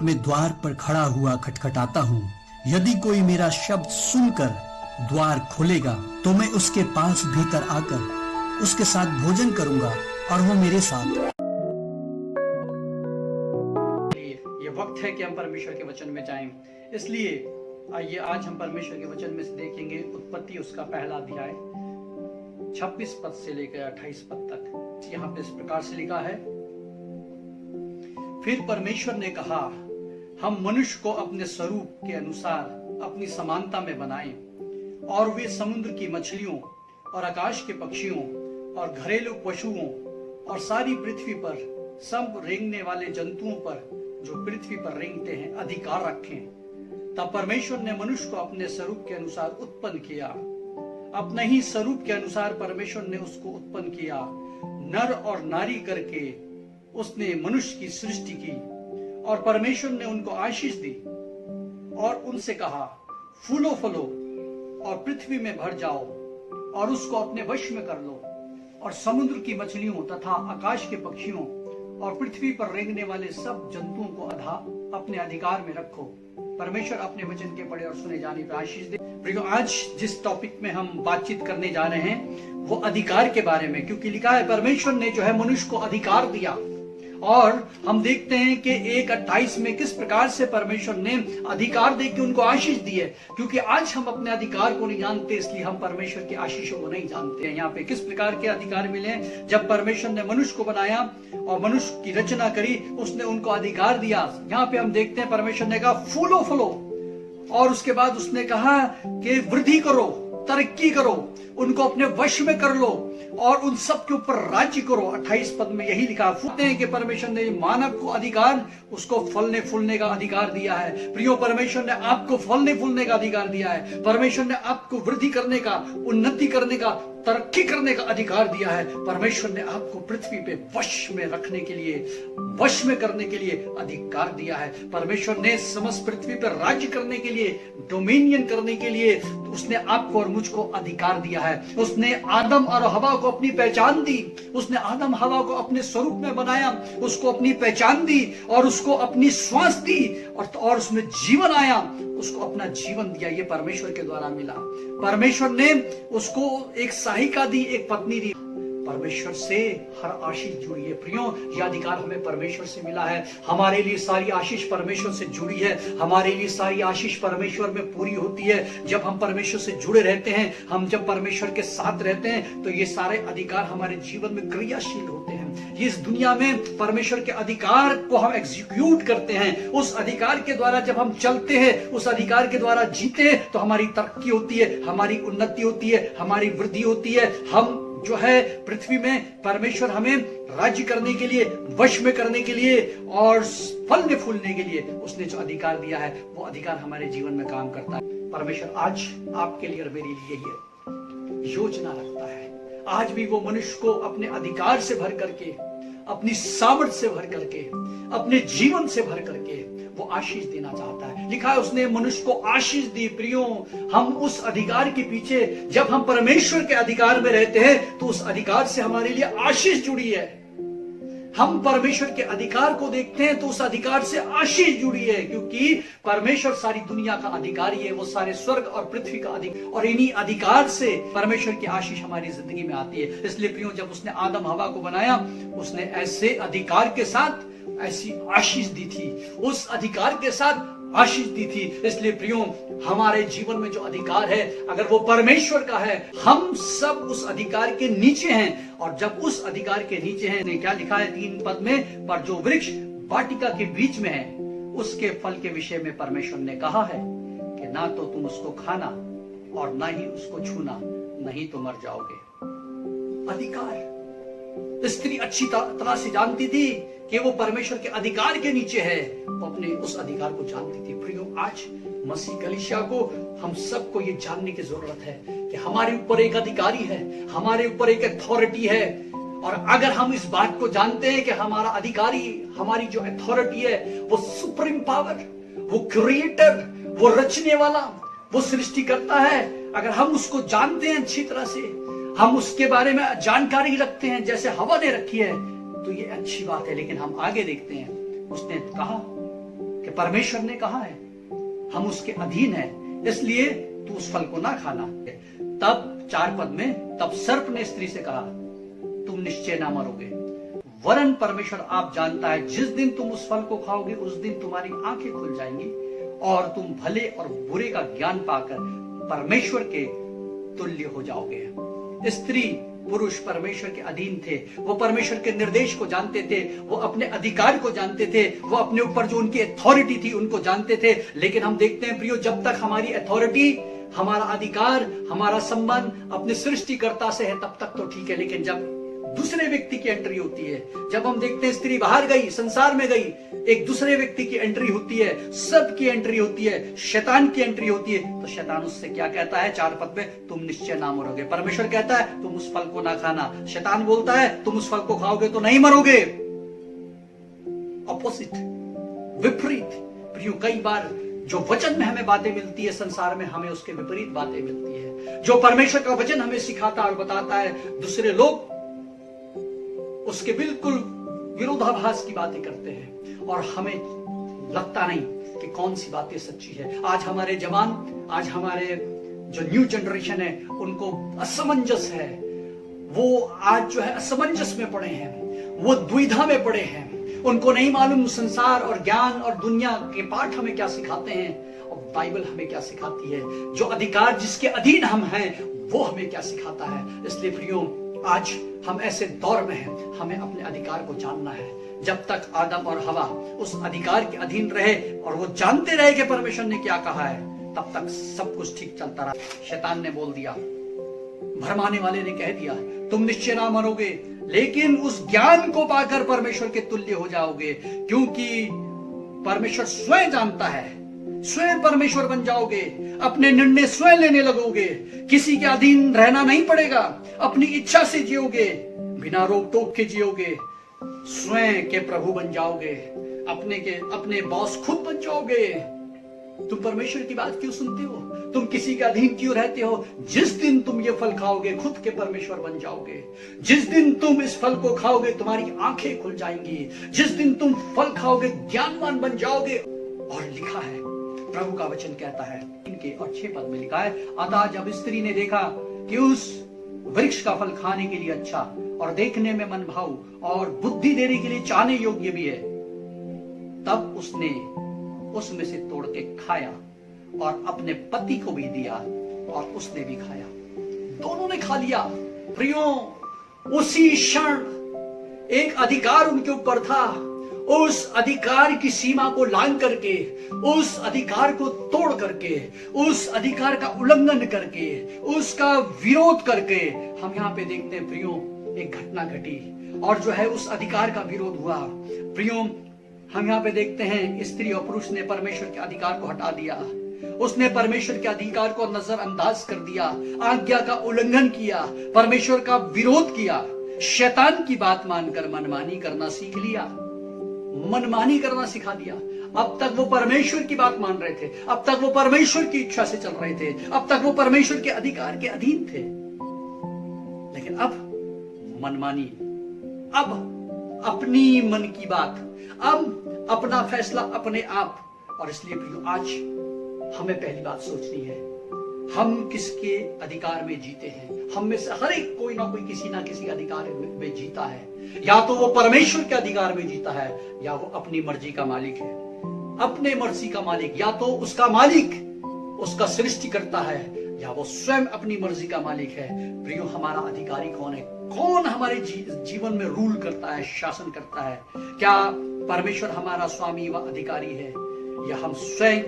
मैं द्वार पर खड़ा हुआ खटखटाता हूँ। यदि कोई मेरा शब्द सुनकर द्वार खोलेगा तो मैं उसके पास भीतर आकर उसके साथ भोजन करूंगा और वो मेरे साथ। ये वक्त है कि हम परमेश्वर के वचन में जाएं। इसलिए आइए आज हम परमेश्वर के वचन में से देखेंगे उत्पत्ति उसका पहला अध्याय 26 पद से लेकर 28 पद तक। यहाँ पे इस प्रकार से लिखा है, फिर परमेश्वर ने कहा, हम मनुष्य को अपने स्वरूप के अनुसार अपनी समानता में बनाएं और वे समुद्र की मछलियों और आकाश के पक्षियों और घरेलू पशुओं और सारी पृथ्वी पर सब रेंगने वाले जंतुओं पर जो पृथ्वी पर रेंगते हैं अधिकार रखें। तब परमेश्वर ने मनुष्य को अपने स्वरूप के अनुसार उत्पन्न किया, अपने ही स्वरूप के अनुसार परमेश्वर ने उसको उत्पन्न किया, नर और नारी करके उसने मनुष्य की सृष्टि की। और परमेश्वर ने उनको आशीष दी और उनसे कहा, फूलो फलो और पृथ्वी में भर जाओ और उसको अपने वश में कर लो और समुद्र की मछलियों तथा आकाश के पक्षियों और पृथ्वी पर रेंगने वाले सब जंतुओं को अपने अधिकार में रखो। परमेश्वर अपने वचन के पढ़े और सुने जाने पर आशीष दे। प्रियो, आज जिस टॉपिक में हम बातचीत करने जा रहे हैं वो अधिकार के बारे में, क्योंकि लिखा है परमेश्वर ने जो है मनुष्य को अधिकार दिया। और हम देखते हैं कि 1:28 में किस प्रकार से परमेश्वर ने अधिकार देके उनको आशीष दी है। क्योंकि आज हम अपने अधिकार को नहीं जानते, इसलिए हम परमेश्वर की आशीषों को नहीं जानते हैं। यहाँ पे किस प्रकार के अधिकार मिले, जब परमेश्वर ने मनुष्य को बनाया और मनुष्य की रचना करी, उसने उनको अधिकार दिया। यहाँ पे हम देखते हैं परमेश्वर ने कहा फूलो फलो, और उसके बाद उसने कहा कि वृद्धि करो, तरक्की करो, उनको अपने वश में कर लो और उन सब के ऊपर राज्य करो। 28 पद में यही लिखा है कि परमेश्वर ने मानव को अधिकार, उसको फलने फूलने का अधिकार दिया है। प्रियो, परमेश्वर ने आपको फलने फूलने का अधिकार दिया है। परमेश्वर ने आपको वृद्धि करने का, उन्नति करने का, तरक्की करने का अधिकार दिया है। परमेश्वर ने आपको पृथ्वी पे वश में रखने के लिए, वश में करने के लिए अधिकार दिया है। परमेश्वर ने समस्त पृथ्वी पर राज्य करने के लिए, डोमिनियन करने के लिए उसने आपको और मुझको अधिकार दिया है। उसने आदम और हवा को अपनी पहचान दी, उसने आदम हवा को अपने स्वरूप में बनाया, उसको अपनी पहचान दी और उसको अपनी श्वास दी और उसमें जीवन आया, उसको अपना जीवन दिया। ये परमेश्वर के द्वारा मिला। परमेश्वर ने उसको एक सहायिका दी, एक पत्नी दी। परमेश्वर से हर आशीष जुड़ी है। प्रियो, यह अधिकार हमें परमेश्वर से मिला है। हमारे लिए सारी आशीष परमेश्वर से जुड़ी है। हमारे लिए सारी आशीष परमेश्वर में पूरी होती है जब हम परमेश्वर से जुड़े रहते हैं। हम जब परमेश्वर के साथ रहते हैं तो ये सारे अधिकार हमारे जीवन में क्रियाशील होते हैं। इस दुनिया में परमेश्वर के अधिकार को हम एग्जीक्यूट करते हैं। उस अधिकार के द्वारा जब हम चलते हैं, उस अधिकार के द्वारा जीते हैं, तो हमारी तरक्की होती है, हमारी उन्नति होती है, हमारी वृद्धि होती है। हम जो है पृथ्वी में परमेश्वर हमें राज्य करने के लिए, वश में करने के लिए और फलने फूलने के लिए उसने जो अधिकार दिया है, वो अधिकार हमारे जीवन में काम करता है। परमेश्वर आज आपके लिए और मेरे लिए ये योजना रखता है। आज भी वो मनुष्य को अपने अधिकार से भर करके, अपनी सामर्थ से भर करके, अपने जीवन से भर करके वो आशीष देना चाहता है। लिखा है उसने मनुष्य को आशीष दी। प्रियो, हम उस अधिकार के पीछे, जब हम परमेश्वर के अधिकार में रहते हैं तो उस अधिकार से हमारे लिए आशीष जुड़ी है। हम परमेश्वर के अधिकार को देखते हैं तो उस अधिकार से आशीष जुड़ी है, क्योंकि परमेश्वर सारी दुनिया का अधिकारी है। वो सारे स्वर्ग और पृथ्वी का अधिकार, और इन्हीं अधिकार से परमेश्वर की आशीष हमारी जिंदगी में आती है। इसलिए प्रियो, जब उसने आदम हवा को बनाया, उसने ऐसे अधिकार के साथ ऐसी आशीष दी थी, उस अधिकार के साथ आशीष दी थी। इसलिए प्रियो, हमारे जीवन में जो अधिकार है, अगर वो परमेश्वर का है, हम सब उस अधिकार के नीचे हैं। और जब उस अधिकार के नीचे हैं, क्या लिखा है 3 पद में, पर जो वृक्ष वाटिका के बीच में है उसके फल के विषय में परमेश्वर ने कहा है कि ना तो तुम उसको खाना और ना ही उसको छूना, नहीं तो मर जाओगे। अधिकार, स्त्री अच्छी तरह से जानती थी कि वो परमेश्वर के अधिकार के नीचे है, वो अपने उस अधिकार को जानती थी। प्रियो, आज मसीह कलीसिया को, हम सबको ये जानने की जरूरत है कि हमारे ऊपर एक अधिकारी है, हमारे ऊपर एक अथॉरिटी है। और अगर हम इस बात को जानते हैं कि हमारा अधिकारी, हमारी जो अथॉरिटी है, वो सुप्रीम पावर, वो क्रिएटर, वो रचने वाला, वो सृष्टि करता है, अगर हम उसको जानते हैं अच्छी तरह से, हम उसके बारे में जानकारी रखते हैं जैसे हवा ने रखी है, तो ये अच्छी बात है। लेकिन हम आगे देखते हैं, उसने कहा कि परमेश्वर ने कहा है, हम उसके अधीन हैं, इसलिए तू उस फल को ना खाना। तब 4 पद में, तब सर्प ने स्त्री से कहा, तुम निश्चय ना मरोगे, वरन परमेश्वर आप जानता है जिस दिन तुम उस फल को खाओगे उस दिन तुम्हारी आंखें खुल जाएंगी और तुम भले और बुरे का ज्ञान पाकर परमेश्वर के तुल्य हो जाओगे। स्त्री पुरुष परमेश्वर के अधीन थे, वो परमेश्वर के निर्देश को जानते थे, वो अपने अधिकार को जानते थे, वो अपने ऊपर जो उनकी अथॉरिटी थी उनको जानते थे। लेकिन हम देखते हैं प्रियो, जब तक हमारी अथॉरिटी, हमारा अधिकार, हमारा संबंध अपने सृष्टिकर्ता से है तब तक तो ठीक है, लेकिन जब दूसरे व्यक्ति की एंट्री होती है, जब हम देखते हैं स्त्री बाहर गई, संसार में गई, एक दूसरे व्यक्ति की एंट्री होती है, सब की एंट्री होती है, शैतान की एंट्री होती है, तो शैतान उससे क्या कहता है 4 पद में, तुम निश्चय ना मरोगे। परमेश्वर कहता है तुम उस फल को ना खाना, शैतान बोलता है तुम उस फल को खाओगे तो नहीं मरोगे। ऑपोजिट, विपरीत। प्रियो, कई बार जो वचन में हमें बातें मिलती है संसार में, हमें उसके विपरीत बातें मिलती है। जो परमेश्वर का वचन हमें सिखाता और बताता है, दूसरे लोग उसके बिल्कुल विरोधाभास की बातें करते हैं और हमें लगता नहीं कि कौन सी बातें सच्ची है। आज हमारे जवान, आज हमारे जो न्यू जनरेशन है, उनको असमंजस है, वो आज जो है असमंजस में पड़े हैं, वो द्विधा में पड़े हैं, उनको नहीं मालूम संसार और ज्ञान और दुनिया के पाठ हमें क्या सिखाते हैं और बाइबल हमें क्या सिखाती है, जो अधिकार जिसके अधीन हम हैं वो हमें क्या सिखाता है। इसलिए प्रियो, आज हम ऐसे दौर में हैं, हमें अपने अधिकार को जानना है। जब तक आदम और हवा उस अधिकार के अधीन रहे और वो जानते रहे कि परमेश्वर ने क्या कहा है, तब तक सब कुछ ठीक चलता रहा। शैतान ने बोल दिया, भरमाने वाले ने कह दिया, तुम निश्चय ना मरोगे, लेकिन उस ज्ञान को पाकर परमेश्वर के तुल्य हो जाओगे, क्योंकि परमेश्वर स्वयं जानता है, स्वयं परमेश्वर बन जाओगे, अपने निर्णय स्वयं लेने लगोगे, किसी के अधीन रहना नहीं पड़ेगा, अपनी इच्छा से जियोगे, बिना रोक टोक के जियोगे, स्वयं के प्रभु बन जाओगे, अपने बॉस खुद बन जाओगे। तुम परमेश्वर की बात क्यों सुनते हो? तुम किसी के अधीन क्यों रहते हो? जिस दिन तुम ये फल खाओगे खुद के परमेश्वर बन जाओगे। जिस दिन तुम इस फल को खाओगे तुम्हारी आंखें खुल जाएंगी। जिस दिन तुम फल खाओगे ज्ञानवान बन जाओगे। और लिखा है, प्रभु का वचन कहता है, इनके और 6 पद में लिखा है, अतः जब स्त्री ने देखा कि उस वृक्ष का फल खाने के लिए अच्छा और देखने में मन भाऊ और बुद्धि देने के लिए चाहने योग्य भी है, तब उसने उसमें से तोड़ के खाया और अपने पति को भी दिया और उसने भी खाया। दोनों ने खा लिया। प्रियो, उसी क्षण एक अधिकार उनके ऊपर था, उस अधिकार की सीमा को लांघ करके, उस अधिकार को तोड़ करके, उस अधिकार का उल्लंघन करके, उसका विरोध करके, हम यहाँ पे देखते हैं प्रियो, एक घटना घटी और जो है उस अधिकार का विरोध हुआ। प्रियो, हम यहाँ पे देखते हैं स्त्री और पुरुष ने परमेश्वर के अधिकार को हटा दिया। उसने परमेश्वर के अधिकार को नजरअंदाज कर दिया, आज्ञा का उल्लंघन किया, परमेश्वर का विरोध किया, शैतान की बात मानकर मनमानी करना सीख लिया, मनमानी करना सिखा दिया। अब तक वो परमेश्वर की बात मान रहे थे, अब तक वो परमेश्वर की इच्छा से चल रहे थे, अब तक वो परमेश्वर के अधिकार के अधीन थे, लेकिन अब मनमानी, अब अपनी मन की बात, अब अपना फैसला अपने आप। और इसलिए प्रियो, आज हमें पहली बात सोचनी है, हम किसके अधिकार में जीते हैं। हम में से हर एक कोई ना कोई किसी ना किसी अधिकार में जीता है। या तो वो परमेश्वर के अधिकार में जीता है, या वो अपनी मर्जी का मालिक है, अपने मर्जी का मालिक। या तो उसका मालिक उसका सृष्टि करता है, या वो स्वयं अपनी मर्जी का मालिक है। प्रियो, हमारा अधिकारी कौन है? कौन हमारे जीवन में रूल करता है, शासन करता है? क्या परमेश्वर हमारा स्वामी व अधिकारी है, या हम स्वयं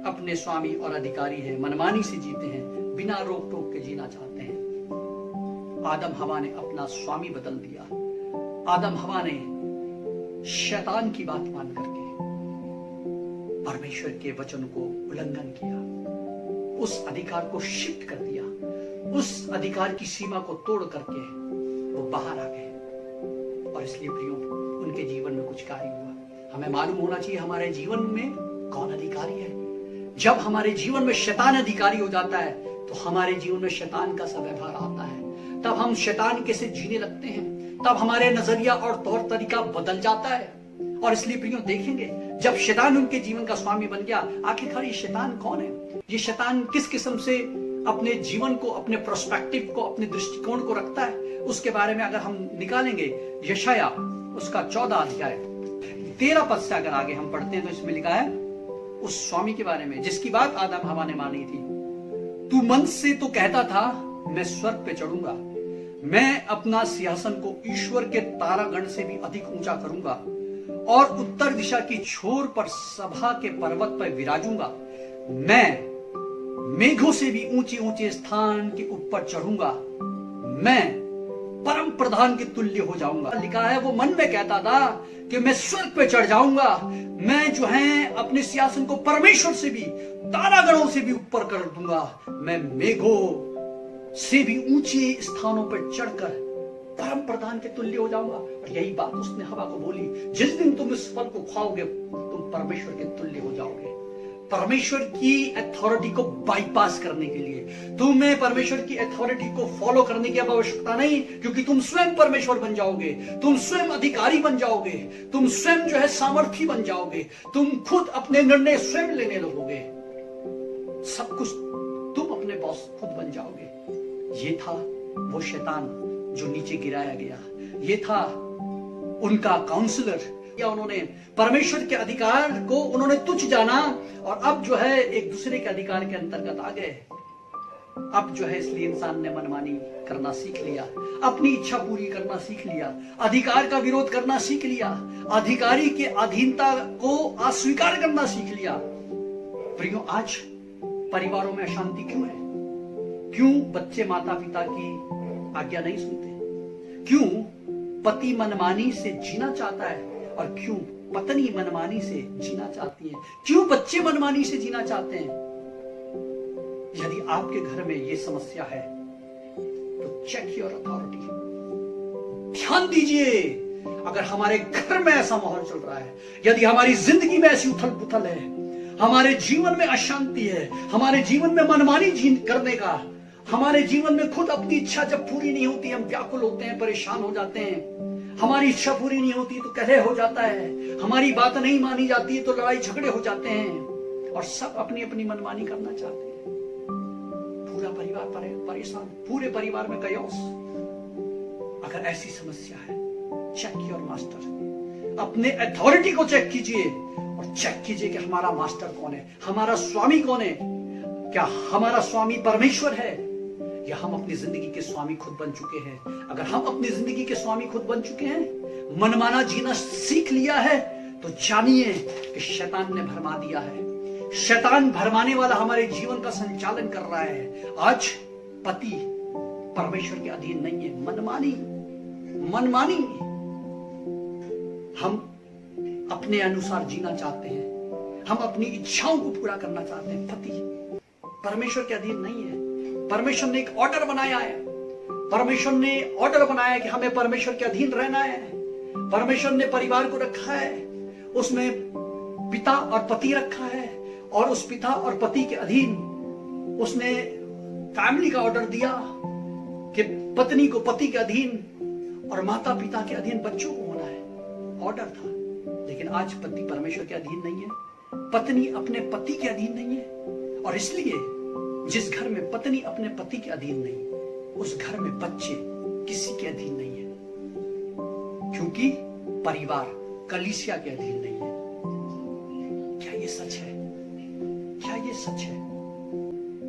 अपने स्वामी और अधिकारी हैं, मनमानी से जीते हैं, बिना रोक टोक के जीना चाहते हैं? आदम हवा ने अपना स्वामी बदल दिया। आदम हवा ने शैतान की बात मान करके परमेश्वर के वचन को उल्लंघन किया, उस अधिकार को शिफ्ट कर दिया, उस अधिकार की सीमा को तोड़ करके वो बाहर आ गए। और इसलिए प्रियो, उनके जीवन में कुछ कार्य हुआ। हमें मालूम होना चाहिए हमारे जीवन में कौन अधिकारी है। जब हमारे जीवन में शैतान अधिकारी हो जाता है तो हमारे जीवन में शैतान का सा व्यवहार आता है, तब हम शैतान के से जीने लगते हैं, तब हमारे नजरिया और तौर तरीका बदल जाता है। और इसलिए प्रियो देखेंगे जब शैतान उनके जीवन का स्वामी बन गया, आखिरकार ये शैतान कौन है? ये शैतान किस किस्म से अपने जीवन को, अपने प्रोस्पेक्टिव को, अपने दृष्टिकोण को रखता है, उसके बारे में अगर हम निकालेंगे यशाया उसका 14 अध्याय 13 पद से अगर आगे हम पढ़ते हैं तो इसमें लिखा है उस स्वामी के बारे में जिसकी बात आदम हवा ने मानी थी। तू मन से तो कहता था मैं स्वर्ग पे चढ़ूंगा, मैं अपना सिंहासन को ईश्वर के तारागण से भी अधिक ऊंचा करूंगा और उत्तर दिशा की छोर पर सभा के पर्वत पर विराजूंगा। मैं मेघों से भी ऊंचे ऊंचे स्थान के ऊपर चढ़ूंगा, मैं परम प्रधान के तुल्य हो जाऊंगा। लिखा है वो मन में कहता था कि मैं स्वर्ग पे चढ़ जाऊंगा, मैं जो है अपने सिंहासन को परमेश्वर से भी, तारागणों से भी ऊपर कर दूंगा, मैं मेघों से भी ऊंचे स्थानों पर चढ़कर परम प्रधान के तुल्य हो जाऊंगा। और यही बात उसने हवा को बोली, जिस दिन तुम इस फल को खाओगे तुम परमेश्वर के तुल्य हो जाओगे। परमेश्वर की अथॉरिटी को बाईपास करने के लिए तुम्हें परमेश्वर की अथॉरिटी को फॉलो करने की आवश्यकता नहीं, क्योंकि तुम स्वयं परमेश्वर बन जाओगे, तुम स्वयं अधिकारी बन जाओगे, तुम स्वयं जो है सामर्थी बन जाओगे, तुम खुद अपने निर्णय स्वयं लेने लगोगे, सब कुछ तुम अपने बॉस खुद बन जाओगे। ये था वो शैतान जो नीचे गिराया गया, ये था उनका काउंसलर, या उन्होंने परमेश्वर के अधिकार को उन्होंने तुच्छ जाना और अब जो है एक दूसरे के अधिकार के अंतर्गत आ गए। अब जो है इसलिए इंसान ने मनमानी करना सीख लिया, अपनी इच्छा पूरी करना सीख लिया, अधिकार का विरोध करना सीख लिया, अधिकारी के अधीनता को अस्वीकार करना सीख लिया। प्रियो, आज परिवारों में अशांति क्यों है? क्यों बच्चे माता पिता की आज्ञा नहीं सुनते? क्यों पति मनमानी से जीना चाहता है और क्यों पत्नी मनमानी से जीना चाहती है? क्यों बच्चे मनमानी से जीना चाहते हैं? यदि आपके घर में यह समस्या है तो चेक योर अथॉरिटी, ध्यान दीजिए। अगर हमारे घर में ऐसा माहौल चल रहा है, यदि हमारी जिंदगी में ऐसी उथल पुथल है, हमारे जीवन में अशांति है, हमारे जीवन में मनमानी करने का, हमारे जीवन में खुद अपनी इच्छा जब पूरी नहीं होती हम व्याकुल होते हैं, परेशान हो जाते हैं, हमारी इच्छा पूरी नहीं होती तो कलह हो जाता है, हमारी बात नहीं मानी जाती है तो लड़ाई झगड़े हो जाते हैं और सब अपनी अपनी मनमानी करना चाहते हैं। पूरा परिवार परेशान, पूरे परिवार में कयास। अगर ऐसी समस्या है, चेक योर मास्टर, अपने अथॉरिटी को चेक कीजिए और चेक कीजिए कि हमारा मास्टर कौन है, हमारा स्वामी कौन है। क्या हमारा स्वामी परमेश्वर है या हम अपनी जिंदगी के स्वामी खुद बन चुके हैं? अगर हम अपनी जिंदगी के स्वामी खुद बन चुके हैं, मनमाना जीना सीख लिया है, तो जानिए कि शैतान ने भरमा दिया है। शैतान भरमाने वाला हमारे जीवन का संचालन कर रहा है। आज पति परमेश्वर के अधीन नहीं है, मनमानी हम अपने अनुसार जीना चाहते हैं, हम अपनी इच्छाओं को पूरा करना चाहते हैं। पति परमेश्वर के अधीन नहीं है। परमेश्वर ने एक ऑर्डर बनाया है, परमेश्वर ने ऑर्डर बनाया कि हमें परमेश्वर के अधीन रहना है। परमेश्वर ने परिवार को रखा है, उसमें पिता और पति रखा है और उस पिता और पति के अधीन उसने फैमिली का ऑर्डर दिया कि पत्नी को पति के अधीन और माता पिता के अधीन बच्चों को होना है, ऑर्डर था। लेकिन आज पति परमेश्वर के अधीन नहीं है, पत्नी अपने पति के अधीन नहीं है। और इसलिए जिस घर में पत्नी अपने पति के अधीन नहीं, उस घर में बच्चे किसी के अधीन नहीं है, क्योंकि परिवार कलीसिया के अधीन नहीं है। क्या ये सच है? क्या ये सच है?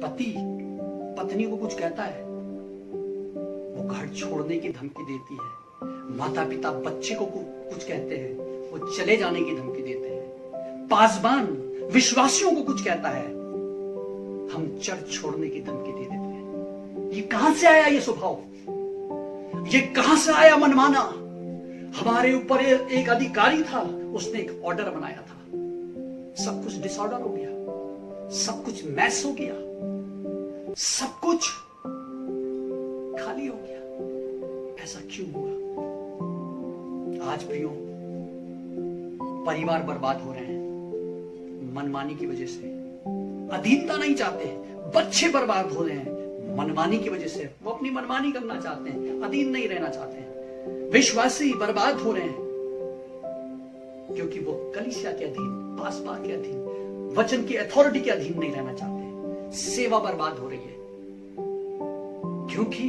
पति पत्नी को कुछ कहता है, वो घर छोड़ने की धमकी देती है। माता पिता बच्चे को कुछ कहते हैं, वो चले जाने की धमकी देते हैं। पासबान विश्वासियों को कुछ कहता है, हम चर्च छोड़ने की धमकी दे देते हैं। ये कहां से आया ये स्वभाव? ये कहां से आया मनमाना? हमारे ऊपर एक अधिकारी था, उसने एक ऑर्डर बनाया था, सब कुछ डिसऑर्डर हो गया, सब कुछ मैस हो गया, सब कुछ खाली हो गया। ऐसा क्यों हुआ? आज प्रियो, परिवार बर्बाद हो रहे हैं मनमानी की वजह से। अधीनता नहीं चाहते, बच्चे बर्बाद हो रहे हैं मनमानी की वजह से। वो अपनी मनमानी करना चाहते हैं, अधीन नहीं रहना चाहते हैं। विश्वासी बर्बाद हो रहे हैं क्योंकि वो कलीसिया के अधीन, पासबा के अधीन, वचन की अथॉरिटी के अधीन नहीं रहना चाहते। सेवा बर्बाद हो रही है क्योंकि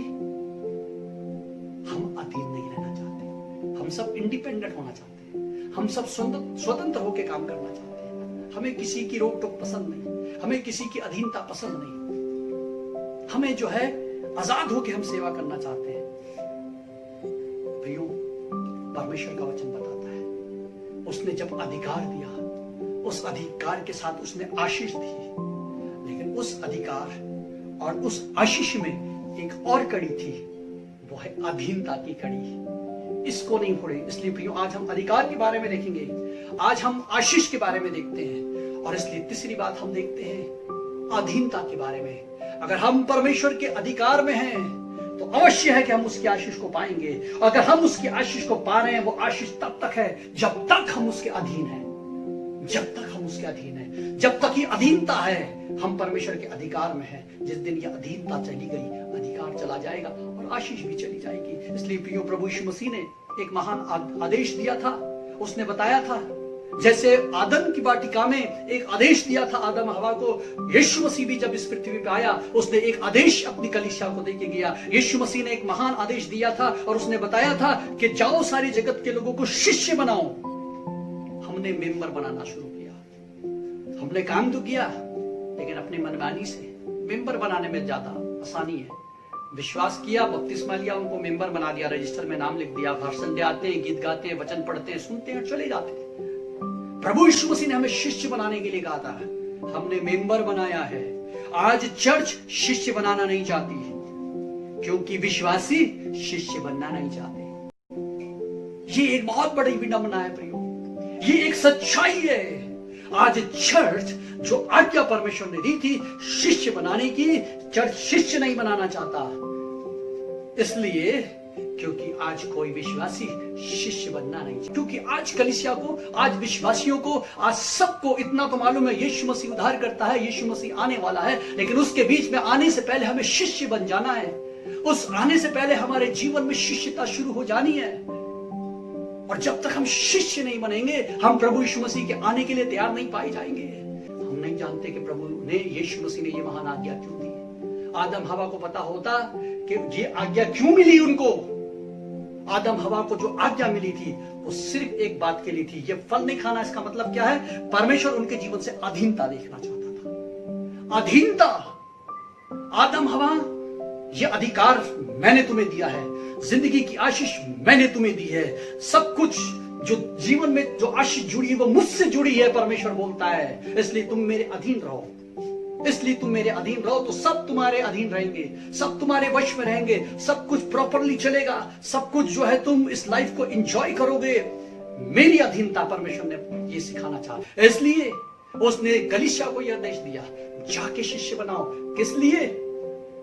हम अधीन नहीं रहना चाहते। हम सब इंडिपेंडेंट होना चाहते हैं, हम सब स्वतंत्र होकर काम करना चाहते हैं। हमें किसी की रोक टोक पसंद नहीं, हमें किसी की अधीनता पसंद नहीं। हमें जो है आजाद होकर हम सेवा करना चाहते हैं। प्रियो, परमेश्वर का वचन बताता है, उसने जब अधिकार दिया, उस अधिकार के साथ उसने आशीष दी, लेकिन उस अधिकार और उस आशीष में एक और कड़ी थी, वो है अधीनता की कड़ी। इसको नहीं भूलें। इसलिए प्रियो, आज हम अधिकार के बारे में देखेंगे, आज हम आशीष के बारे में देखते हैं, और इसलिए तीसरी बात हम देखते हैं अधीनता के बारे में। अगर हम परमेश्वर के अधिकार में हैं तो अवश्य है कि हम उसकी आशीष को पाएंगे। अगर हम उसकी आशीष को पा रहे हैं, वो आशीष तब तक है जब तक हम उसके अधीन हैं। जब तक हम उसके अधीन हैं, जब तक ये अधीनता है, हम परमेश्वर के अधिकार में हैं। जिस दिन ये अधीनता चली गई, अधिकार चला जाएगा और आशीष भी चली जाएगी। इसलिए प्रियो, प्रभु यीशु मसीह ने एक महान आदेश दिया था। उसने बताया था, जैसे आदम की वाटिका में एक आदेश दिया था आदम हवा को, यीशु मसीह भी जब इस पृथ्वी पे आया, उसने एक आदेश अपनी कलीसिया को देके गया। यीशु मसीह ने एक महान आदेश दिया था और उसने बताया था कि जाओ सारी जगत के लोगों को शिष्य बनाओ। हमने मेंबर बनाना शुरू किया। हमने काम तो किया, लेकिन अपनी मनमानी से। मेंबर बनाने में ज्यादा आसानी है। विश्वास किया, बपतिस्मा लिया, उनको मेंबर बना दिया, रजिस्टर में नाम लिख दिया, भाषण दे आते हैं, गीत गाते हैं, वचन पढ़ते हैं, सुनते हैं, चले जाते हैं। प्रभु यीशु मसीह ने हमें शिष्य बनाने के लिए कहा था, हमने मेंबर बनाया है। आज चर्च शिष्य बनाना नहीं चाहती है, क्योंकि विश्वासी शिष्य बनना नहीं चाहते। ये एक बहुत बड़ी विडंबना है प्रियो, ये एक सच्चाई है। आज चर्च जो आज्ञा परमेश्वर ने दी थी शिष्य बनाने की, चर्च शिष्य नहीं बनाना चाहता। इसलिए क्योंकि आज कोई विश्वासी शिष्य बनना नहीं चाहता। क्योंकि आज कलीसिया को, आज विश्वासियों को, आज सबको इतना तो मालूम है यीशु मसीह उद्धार करता है, यीशु मसीह आने वाला है, लेकिन उसके बीच में आने से पहले हमें शिष्य बन जाना है। उस आने से पहले हमारे जीवन में शिष्यता शुरू हो जानी है। और जब तक हम शिष्य नहीं बनेंगे, हम प्रभु यीशु मसीह के आने के लिए तैयार नहीं पाए जाएंगे। हम नहीं जानते कि प्रभु ने, यीशु मसीह ने ये महान आज्ञा क्यों दी। आदम हवा को पता होता कि ये आज्ञा क्यों मिली उनको। आदम हवा को जो आज्ञा मिली थी वो सिर्फ एक बात के लिए थी, ये फल नहीं खाना। इसका मतलब क्या है? परमेश्वर उनके जीवन से अधीनता देखना चाहता था। अधीनता। आदम हवा, ये अधिकार मैंने तुम्हें दिया है, जिंदगी की आशीष मैंने तुम्हें दी है, सब कुछ जो जीवन में जो आशीष जुड़ी है वो मुझसे जुड़ी है, परमेश्वर बोलता है। इसलिए तुम मेरे अधीन रहो, इसलिए तुम मेरे अधीन रहो, तो सब तुम्हारे अधीन रहेंगे, सब तुम्हारे वश में रहेंगे, सब कुछ प्रॉपरली चलेगा, सब कुछ जो है तुम इस लाइफ को एंजॉय करोगे। मेरी अधीनता परमेश्वर ने ये सिखाना चाहा। इसलिए उसने कलीसिया को यह आदेश दिया, जाके शिष्य बनाओ। किस लिए?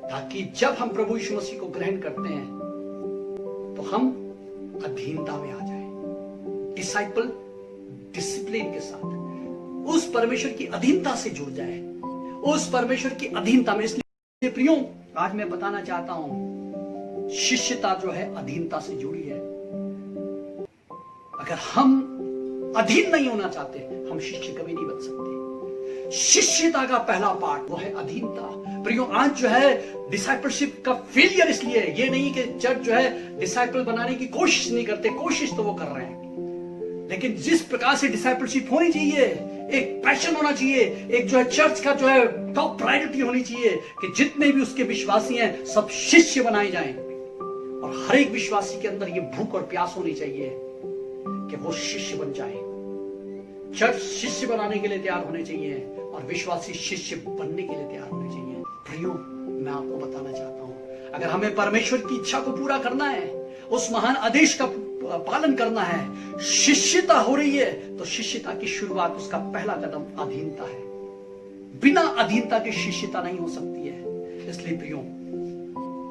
ताकि जब हम प्रभु यीशु मसीह को ग्रहण करते हैं तो हम अधीनता में आ जाए, डिसाइपल डिसिप्लिन के साथ उस परमेश्वर की अधीनता से जुड़ जाए, उस परमेश्वर की अधीनता में। इसलिए प्रियो, आज मैं बताना चाहता हूं, शिष्यता जो है अधीनता से जुड़ी है। अगर हम अधीन नहीं होना चाहते, हम शिष्य कभी नहीं बन सकते। शिष्यता का पहला पार्ट वो है अधीनता। प्रियो, आज जो है डिसाइपलशिप का फेलियर इसलिए है, ये नहीं कि चर्च जो है डिसाइपल बनाने की कोशिश नहीं करते, कोशिश तो वो कर रहे हैं, लेकिन जिस प्रकार से डिसाइपलशिप होनी चाहिए, एक पैशन होना चाहिए, एक जो है चर्च का जो है टॉप प्रायोरिटी होनी चाहिए कि जितने भी उसके विश्वासी हैं सब शिष्य बनाए जाएं। और हर एक विश्वासी के अंदर ये भूख और प्यास होनी चाहिए कि वो शिष्य बन जाए। चर्च शिष्य बनाने के लिए तैयार होने चाहिए और विश्वासी शिष्य बनने के लिए तैयार होने चाहिए। प्रियो, मैं आपको बताना चाहता हूं, अगर हमें परमेश्वर की इच्छा को पूरा करना है, उस महान आदेश का पालन करना है, शिष्यता हो रही है, तो शिष्यता की शुरुआत, उसका पहला कदम अधीनता है। बिना अधीनता के शिष्यता नहीं हो सकती है। इसलिए प्रियो,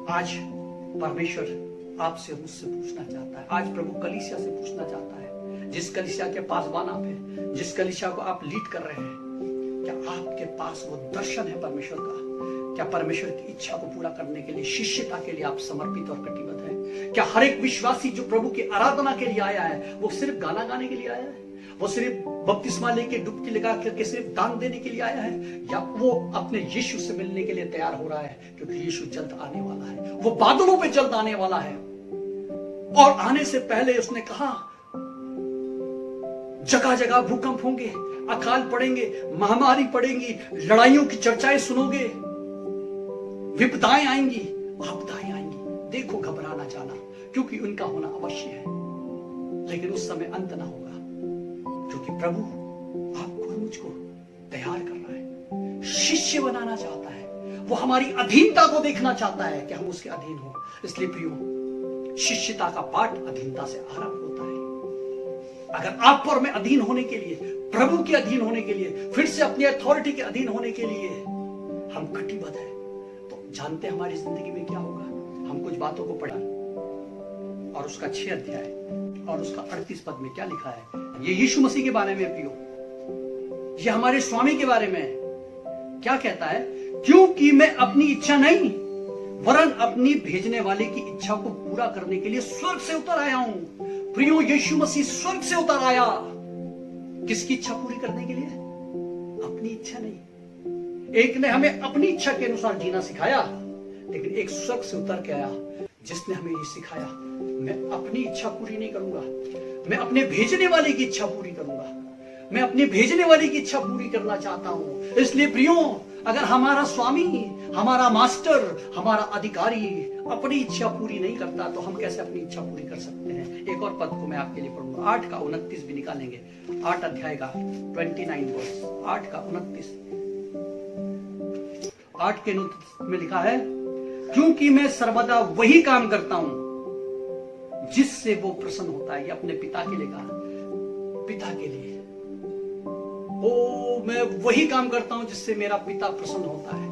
आज परमेश्वर आपसे, मुझसे पूछना चाहता है, आज प्रभु कलीसिया से पूछना चाहता है, जिस कलीसिया के पासवान आप हैं, जिस कलीसिया को आप लीड कर रहे हैं, क्या आपके पास वो दर्शन है परमेश्वर का? क्या परमेश्वर की इच्छा को पूरा करने के लिए, शिष्यता के लिए आप समर्पित और कटिबद्ध हैं? क्या हर एक विश्वासी जो प्रभु की आराधना के लिए आया है, वो सिर्फ गाना गाने के लिए आया है? वो सिर्फ बपतिस्मा लेके डुबकी लगा करके सिर्फ दान देने के लिए आया है, या वो अपने यीशु से मिलने के लिए तैयार हो रहा है, क्योंकि यीशु जल्द आने वाला है, वो बादलों पे जल्द आने वाला है। और आने से पहले उसने कहा जगह जगह भूकंप होंगे, अकाल पड़ेंगे, महामारी पड़ेंगी, लड़ाइयों की चर्चाएं सुनोगे, विपदाएं आएंगी, आपदाएं आएंगी। देखो घबरा ना जाना, क्योंकि उनका होना अवश्य है, लेकिन उस समय अंत ना होगा, क्योंकि प्रभु आपको और मुझको तैयार कर रहा है, शिष्य बनाना चाहता है। वो हमारी अधीनता को देखना चाहता है कि हम उसके अधीन हो। इसलिए प्रियो, शिष्यता का पाठ अधीनता से आरंभ होता है। अगर आप और मैं अधीन होने के लिए, प्रभु के अधीन होने के लिए, फिर से अपनी अथॉरिटी के अधीन होने के लिए हम कटिबद्ध हैं, तो जानते हैं हमारी जिंदगी में क्या होगा। हम कुछ बातों को पढ़ा और उसका 6 अध्याय और उसका 38 पद में क्या लिखा है। ये यीशु मसीह के बारे में प्रियो, ये हमारे स्वामी के बारे में क्या कहता है, क्योंकि मैं अपनी इच्छा नहीं वरन अपनी भेजने वाले की इच्छा को पूरा करने के लिए स्वर्ग से उतर आया हूं। प्रियो, यीशु मसीह स्वर्ग से उतर आया किसकी इच्छा पूरी करने के लिए? अपनी इच्छा नहीं। एक ने हमें अपनी इच्छा के अनुसार जीना सिखाया, लेकिन एक स्वर्ग से उतर के आया जिसने हमें ये सिखाया, मैं अपनी इच्छा पूरी नहीं करूंगा, मैं अपने भेजने वाले की इच्छा पूरी करूंगा। मैं अपने भेजने वाले की इच्छा पूरी करना चाहता हूं। इसलिए प्रियो, अगर हमारा स्वामी, हमारा मास्टर, हमारा अधिकारी अपनी इच्छा पूरी नहीं करता, तो हम कैसे अपनी इच्छा पूरी कर सकते हैं? एक और पद को मैं आपके लिए पढ़ूंगा, 8 का 29 भी निकालेंगे, 8 अध्याय का 29 वर्स, 8 का 29, 8 के 29 में लिखा है, क्योंकि मैं सर्वदा वही काम करता हूं जिससे वो प्रसन्न होता है। ये अपने पिता के लिए कहा, पिता के लिए। ओ, मैं वही काम करता हूं जिससे मेरा पिता प्रसन्न होता है।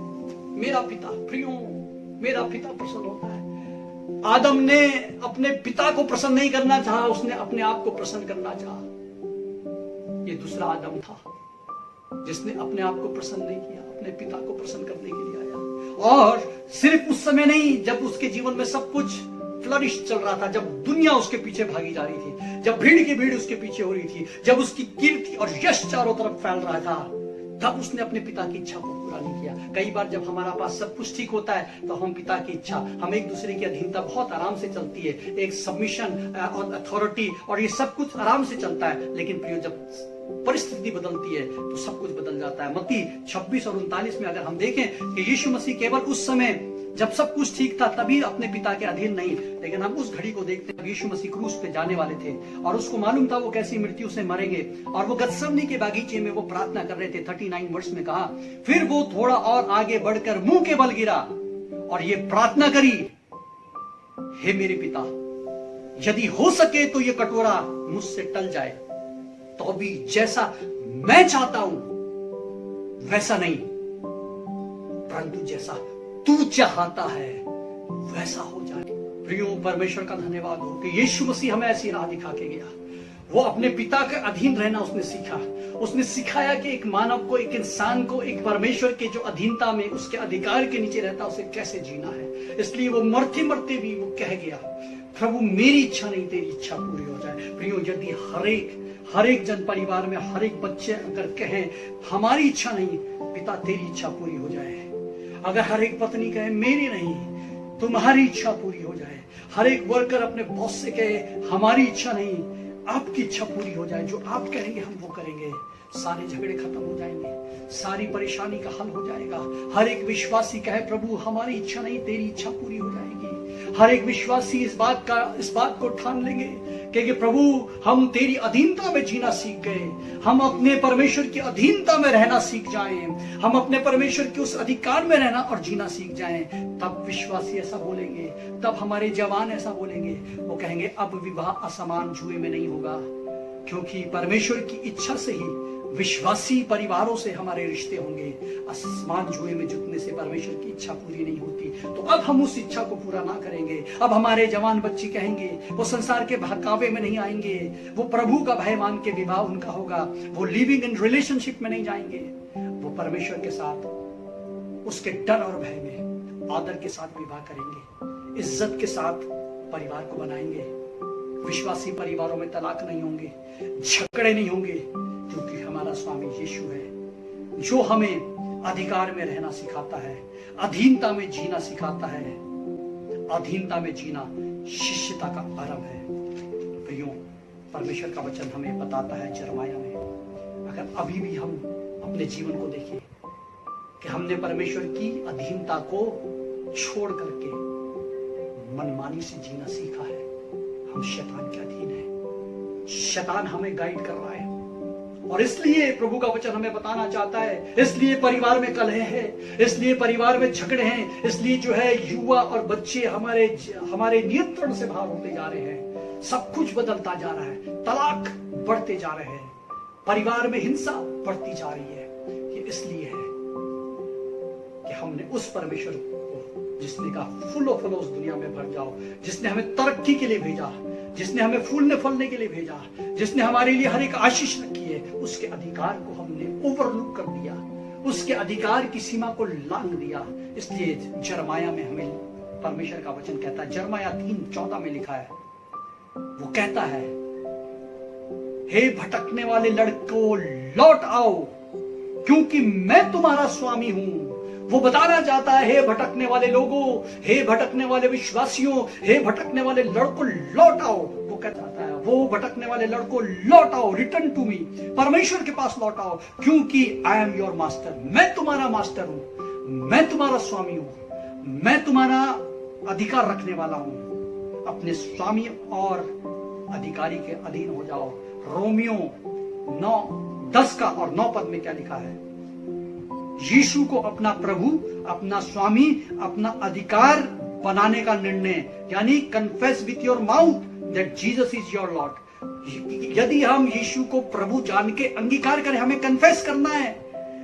मेरा पिता, प्रियो, मेरा पिता प्रसन्न होता है। आदम ने अपने पिता को प्रसन्न नहीं करना चाहा, उसने अपने आप को प्रसन्न करना चाहा। ये दूसरा आदम था जिसने अपने आप को प्रसन्न नहीं किया, अपने पिता को प्रसन्न करने के लिए आया। और सिर्फ उस समय नहीं, जब उसके जीवन में सब कुछ फ्लरिश चल रहा था, जब दुनिया उसके पीछे भागी जा रही थी, जब भीड़ की भीड़ उसके पीछे हो रही थी, जब उसकी कीर्ति और यश चारों तरफ फैल रहा था, तब उसने अपने पिता की इच्छा को पूरा नहीं किया। कई बार जब हमारा पास सब कुछ ठीक होता है, तो हम पिता की इच्छा, हम एक दूसरे की अधीनता बहुत आराम से चलती है, एक सबमिशन और अथॉरिटी और ये सब कुछ आराम से चलता है। लेकिन प्रियो, जब परिस्थिति बदलती है तो सब कुछ बदल जाता है। मत्ती 26 और 39 में अगर हम देखें कि यीशु मसीह केवल उस समय जब सब कुछ ठीक था तभी अपने पिता के अधीन नहीं, लेकिन हम उस घड़ी को देखते हैं, यीशु मसीह क्रूस पे जाने वाले थे और उसको मालूम था वो कैसी मृत्यु से मरेंगे, और वो गतसमनी के बागीचे में वो प्रार्थना कर रहे थे। 39 वर्ष में कहा, फिर वो थोड़ा और आगे बढ़कर मुंह के बल गिरा और ये प्रार्थना करी, हे मेरे पिता, यदि हो सके तो ये कटोरा मुझसे टल जाए, तो भी जैसा मैं चाहता हूं वैसा नहीं, परंतु जैसा तू चाहता है वैसा हो जाए। प्रियो, परमेश्वर का धन्यवाद हो कि यीशु मसीह हमें ऐसी राह दिखा के गया। वो अपने पिता के अधीन रहना उसने सीखा। उसने सिखाया कि एक मानव को, एक इंसान को, एक परमेश्वर के जो अधीनता में, उसके अधिकार के नीचे रहता, उसे कैसे जीना है। इसलिए वो मरते मरते भी वो कह गया, प्रभु मेरी इच्छा नहीं तेरी इच्छा पूरी हो जाए। प्रियो, यदि हर एक जन परिवार में हर एक बच्चे अगर कहें हमारी इच्छा नहीं, पिता तेरी इच्छा पूरी हो जाए, अगर हर एक पत्नी कहे मेरी नहीं तुम्हारी इच्छा पूरी हो जाए, हर एक वर्कर अपने बॉस से कहे हमारी इच्छा नहीं आपकी इच्छा पूरी हो जाए, जो आप कहेंगे हम वो करेंगे, सारे झगड़े खत्म हो जाएंगे, सारी परेशानी का हल हो जाएगा। हर एक विश्वासी कहे प्रभु हमारी इच्छा नहीं तेरी इच्छा पूरी हो जाएगी। हर एक विश्वासी इस बात को ठान लेंगे कि प्रभु हम तेरी अधीनता में जीना सीख गए, हम अपने परमेश्वर की अधीनता में रहना सीख जाएं, हम अपने परमेश्वर के उस अधिकार में रहना और जीना सीख जाएं। तब विश्वासी ऐसा बोलेंगे, तब हमारे जवान ऐसा बोलेंगे, वो कहेंगे अब विवाह असमान जुए में नहीं होगा, क्योंकि परमेश्वर की इच्छा से ही विश्वासी परिवारों से हमारे रिश्ते होंगे। असमान जुए में जुटने से परमेश्वर की इच्छा पूरी नहीं होती। तो अब हम उस इच्छा को पूरा ना करेंगे। अब हमारे जवान बच्चे कहेंगे, वो संसार के बहकावे में नहीं आएंगे, वो प्रभु का भय मान के विवाह उनका होगा, वो लिविंग इन रिलेशनशिप में नहीं जाएंगे, वो परमेश्वर के साथ उसके डर और भय में आदर के साथ विवाह करेंगे, इज्जत के साथ परिवार को बनाएंगे। विश्वासी परिवारों में तलाक नहीं होंगे, झगड़े नहीं होंगे, क्योंकि हमारा स्वामी यीशु है जो हमें अधिकार में रहना सिखाता है, अधीनता में जीना सिखाता है। अधीनता में जीना शिष्यता का आरंभ है। प्रियो, परमेश्वर का वचन हमें बताता है यिर्मयाह में, अगर अभी भी हम अपने जीवन को देखें कि हमने परमेश्वर की अधीनता को छोड़ करके मनमानी से जीना सीखा है, हम शैतान के अधीन हैं। शैतान हमें गाइड कर रहा है और इसलिए प्रभु का वचन हमें बताना चाहता है, इसलिए परिवार में कलह है, इसलिए परिवार में झगड़े हैं, इसलिए जो है युवा और बच्चे हमारे नियंत्रण से बाहर होते जा रहे हैं। सब कुछ बदलता जा रहा है, तलाक बढ़ते जा रहे हैं, परिवार में हिंसा बढ़ती जा रही है। ये इसलिए है कि हमने उस परमेश्वर को, जिसने कहा फूलो फलो उस दुनिया में भर जाओ, जिसने हमें तरक्की के लिए भेजा, जिसने हमें फूलने फलने के लिए भेजा, जिसने हमारे लिए हर एक आशीष रखी है, उसके अधिकार को हमने ओवरलुक कर दिया, उसके अधिकार की सीमा को लांघ दिया। इसलिए यिर्मयाह में हमें परमेश्वर का वचन कहता है, यिर्मयाह 3:14 में लिखा है, वो कहता है, हे भटकने वाले लड़कों लौट आओ, क्योंकि मैं तुम्हारा स्वामी हूं। वो बताना चाहता है, हे भटकने वाले लोगों, हे भटकने वाले विश्वासियों, हे भटकने वाले लड़कों लौट आओ। वो कहता है, वो भटकने वाले लड़कों लौट आओ, रिटर्न टू मी, परमेश्वर के पास लौट आओ, क्योंकि आई एम योर मास्टर, मैं तुम्हारा मास्टर हूं, मैं तुम्हारा स्वामी हूं, मैं तुम्हारा अधिकार रखने वाला हूं। अपने स्वामी और अधिकारी के अधीन हो जाओ। रोमियो 9:10 का और 9 पद में क्या लिखा है? यीशु को अपना प्रभु, अपना स्वामी, अपना अधिकार बनाने का निर्णय, यानी confess with your mouth that Jesus is your Lord. यदि हम यीशु को प्रभु जान के अंगीकार करें, हमें कन्फेस करना है,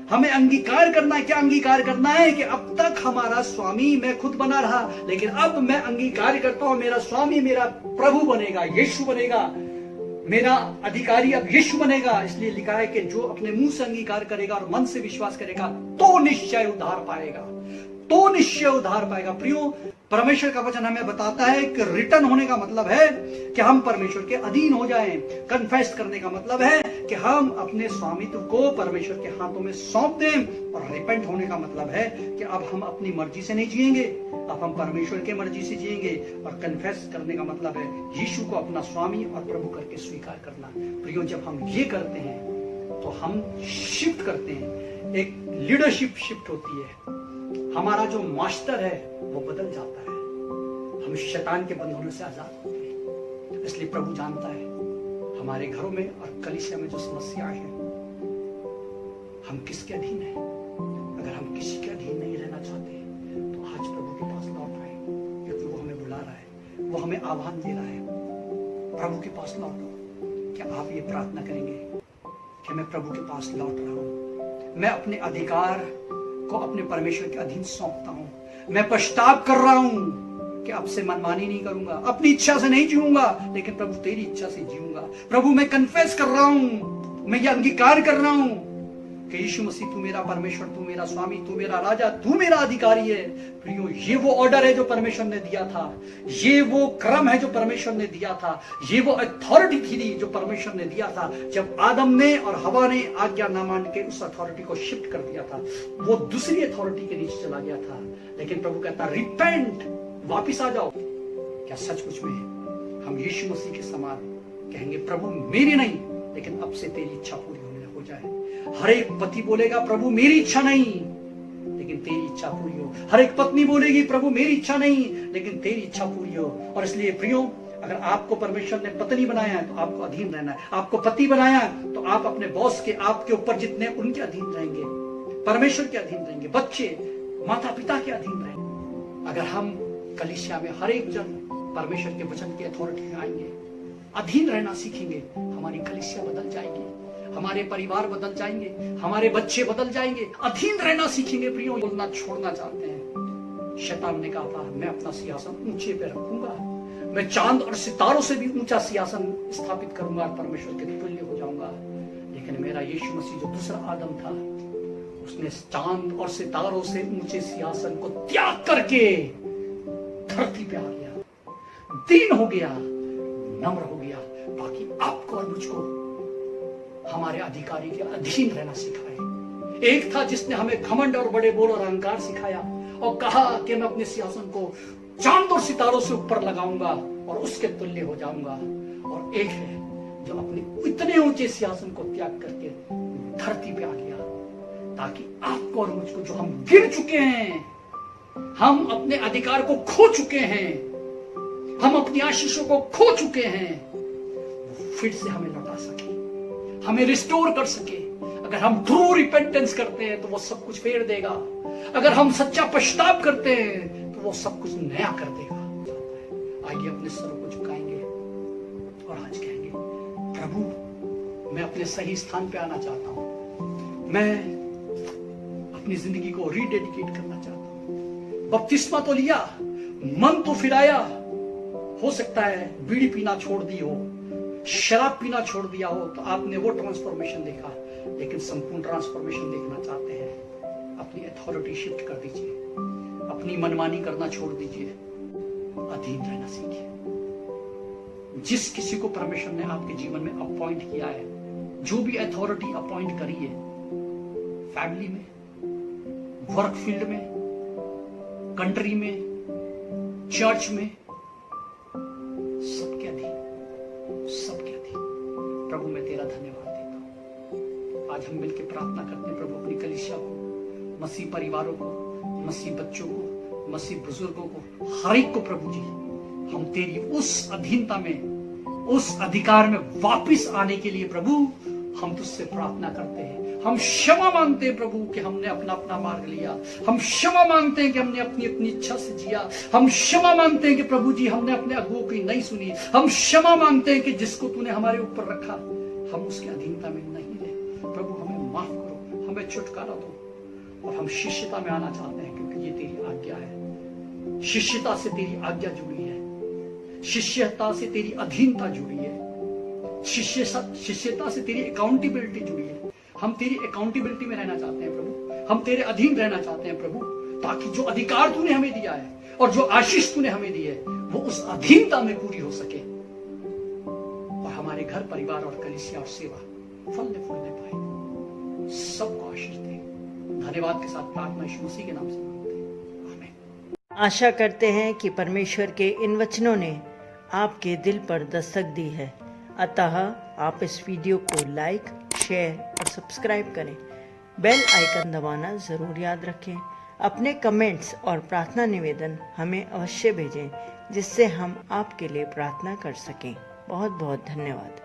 हमें अंगीकार करना है। क्या अंगीकार करना है? कि अब तक हमारा स्वामी मैं खुद बना रहा, लेकिन अब मैं अंगीकार करता हूं, मेरा स्वामी मेरा प्रभु बनेगा, यीशु बनेगा, मेरा अधिकारी अब यीशु बनेगा। इसलिए लिखा है कि जो अपने मुंह से अंगीकार करेगा और मन से विश्वास करेगा तो निश्चय उद्धार पाएगा, तो निश्चय उद्धार पाएगा। प्रियो, परमेश्वर का वचन हमें बताता है कि रिटर्न होने का मतलब है कि हम परमेश्वर के अधीन हो जाएं। कन्फेस करने का मतलब है कि हम अपने स्वामित्व को परमेश्वर के हाथों में सौंप दें। और रिपेंट होने का मतलब है कि अब हम अपनी मर्जी से नहीं जिएंगे, अब हम परमेश्वर के मर्जी से जिएंगे। और कन्फेस करने का मतलब है यीशु को अपना स्वामी और प्रभु करके स्वीकार करना। प्रियो, जब हम ये करते हैं तो हम शिफ्ट करते हैं, एक लीडरशिप शिफ्ट होती है। हमारा जो मास्टर है वो बदल जाता है, हम शैतान के बंधनों से आजाद होते हैं। इसलिए प्रभु जानता है हमारे घरों में और कलीसिया में जो समस्याएं हैं, हम किसके अधीन हैं। अगर हम किसी के अधीन नहीं रहना चाहते तो आज प्रभु के पास लौट आए, क्योंकि वो हमें बुला रहा है, वो हमें आह्वान दे रहा है, प्रभु के पास लौटो। क्या आप ये प्रार्थना करेंगे कि मैं प्रभु के पास लौट रहा हूं, मैं अपने अधिकार को अपने परमेश्वर के अधीन सौंपता हूं, मैं पश्चाताप कर रहा हूं कि अब से मनमानी नहीं करूंगा, अपनी इच्छा से नहीं जीऊंगा, लेकिन प्रभु तेरी इच्छा से जीऊंगा। प्रभु, मैं कन्फेस कर रहा हूं, मैं ये अंगीकार कर रहा हूं कि यीशु मसीह तू मेरा परमेश्वर, तू मेरा स्वामी, तू मेरा राजा, तू मेरा अधिकारी है। प्रियो, ये वो ऑर्डर है जो परमेश्वर ने दिया था, ये वो क्रम है जो परमेश्वर ने दिया था, ये वो अथॉरिटी थी जो परमेश्वर ने दिया था। जब आदम ने और हवा ने आज्ञा ना मान के उस अथॉरिटी को शिफ्ट कर दिया था, वो दूसरी अथॉरिटी के नीचे चला गया था। लेकिन प्रभु कहता, रिपेंट, वापिस आ जाओ। क्या सचमुच में हम यीशु मसीह के समान कहेंगे, प्रभु मेरी नहीं, लेकिन अब से तेरी इच्छा पूरी हो जाए। हर एक पति बोलेगा, प्रभु मेरी इच्छा नहीं, लेकिन तेरी इच्छा पूरी हो। हर एक पत्नी बोलेगी, प्रभु मेरी इच्छा नहीं, लेकिन तेरी इच्छा पूरी हो। और इसलिए प्रियो, अगर आपको परमेश्वर ने पत्नी बनाया है तो आपको अधीन रहना है, आपको पति बनाया है तो आप अपने बॉस के, आपके ऊपर जितने उनके अधीन रहेंगे, परमेश्वर के अधीन रहेंगे, बच्चे माता पिता के अधीन रहेंगे। अगर हम कलीसिया में हर एक जन परमेश्वर के वचन की अथॉरिटी में आएंगे, अधीन रहना सीखेंगे, हमारी कलीसिया बदल जाएगी, हमारे परिवार बदल जाएंगे, हमारे बच्चे बदल जाएंगे, अधीन रहना सीखेंगे। प्रियो, बोलना छोड़ना चाहते हैं। शैतान ने कहा था, मैं अपना सिंहासन ऊंचे पे रखूंगा, मैं चांद और सितारों से भी ऊंचा सिंहासन स्थापित करूंगा और परमेश्वर के तुल्य हो जाऊंगा। लेकिन मेरा यीशु मसीह जो दूसरा आदम था, उसने चांद और सितारों से ऊंचे सिंहासन को त्याग करके धरती पे आ गया, दीन हो गया, नम्र हो गया, ताकि आपको और मुझको हमारे अधिकारी के अधीन रहना सिखाए। एक था जिसने हमें घमंड और बड़े बोल और अहंकार सिखाया और कहा कि मैं अपने सिंहासन को चांद और सितारों से ऊपर लगाऊंगा और उसके तुल्य हो जाऊंगा। और एक है जो अपने इतने ऊंचे सिंहासन को त्याग करके धरती पे आ गया, ताकि आपको और मुझको, जो हम गिर चुके हैं, हम अपने अधिकार को खो चुके हैं, हम अपनी आशीषों को खो चुके हैं, फिर से हमें लौटा सके, हमें रिस्टोर कर सके। अगर हम ट्रू रिपेंटेंस करते हैं तो वो सब कुछ फेर देगा। अगर हम सच्चा पश्चाताप करते हैं तो वो सब कुछ नया कर देगा। आइए अपने सरों को झुकाएंगे और आज कहेंगे, प्रभु मैं अपने सही स्थान पे आना चाहता हूं, मैं अपनी जिंदगी को रीडेडिकेट करना चाहता हूं। बपतिस्मा तो लिया, मन तो फिराया, हो सकता है बीड़ी पीना छोड़ दी हो, शराब पीना छोड़ दिया हो, तो आपने वो ट्रांसफॉर्मेशन देखा, लेकिन संपूर्ण ट्रांसफॉर्मेशन देखना चाहते हैं, अपनी अथॉरिटी शिफ्ट कर दीजिए, अपनी मनमानी करना छोड़ दीजिए, अधीन रहना सीखिए। जिस किसी को परमेश्वर ने आपके जीवन में अपॉइंट किया है, जो भी अथॉरिटी अपॉइंट करी है, फैमिली में, वर्क फील्ड में, कंट्री में, चर्च में, सबके अधीन, सबके अधीन। प्रभु मैं तेरा धन्यवाद देता हूं। आज हम मिलकर प्रार्थना करते हैं, प्रभु अपनी कलीसिया को, मसीह परिवारों को, मसीह बच्चों को, मसीह बुजुर्गों को, हर एक को प्रभु जी, हम तेरी उस अधीनता में, उस अधिकार में वापिस आने के लिए प्रभु हम तुझसे प्रार्थना करते हैं। हम क्षमा मांगते हैं प्रभु कि हमने अपना अपना मार्ग लिया, हम क्षमा मांगते हैं कि हमने अपनी अपनी इच्छा से जिया, हम क्षमा मांगते हैं कि प्रभु जी हमने अपने अगुओं की नहीं सुनी, हम क्षमा मांगते हैं कि जिसको तूने हमारे ऊपर रखा हम उसकी अधीनता में नहीं रहे। प्रभु हमें माफ करो, हमें छुटकारा दो, और हम शिष्यता में आना चाहते हैं, क्योंकि ये तेरी आज्ञा है। शिष्यता से तेरी आज्ञा जुड़ी है, शिष्यता से तेरी अधीनता जुड़ी है, शिष्यता से तेरी अकाउंटेबिलिटी जुड़ी है। हम तेरी अकाउंटेबिलिटी में रहना चाहते हैं प्रभु, हम तेरे अधीन रहना चाहते हैं प्रभु, ताकि जो अधिकार तूने हमें दिया है और जो आशीष तूने हमें दी है वो उस अधीनता में पूरी हो सके, और हमारे घर परिवार और कलीसिया और सेवा फलने फूलने पाए। सबको आशीष दे। धन्यवाद के साथ प्रार्थना यीशु मसीह के नाम से मांगते हैं, आमीन। आशा करते हैं कि परमेश्वर के इन वचनों ने आपके दिल पर दस्तक दी है, अतः आप इस वीडियो को लाइक, शेयर और सब्सक्राइब करें। बेल आइकन दबाना ज़रूर याद रखें। अपने कमेंट्स और प्रार्थना निवेदन हमें अवश्य भेजें, जिससे हम आपके लिए प्रार्थना कर सकें। बहुत बहुत धन्यवाद।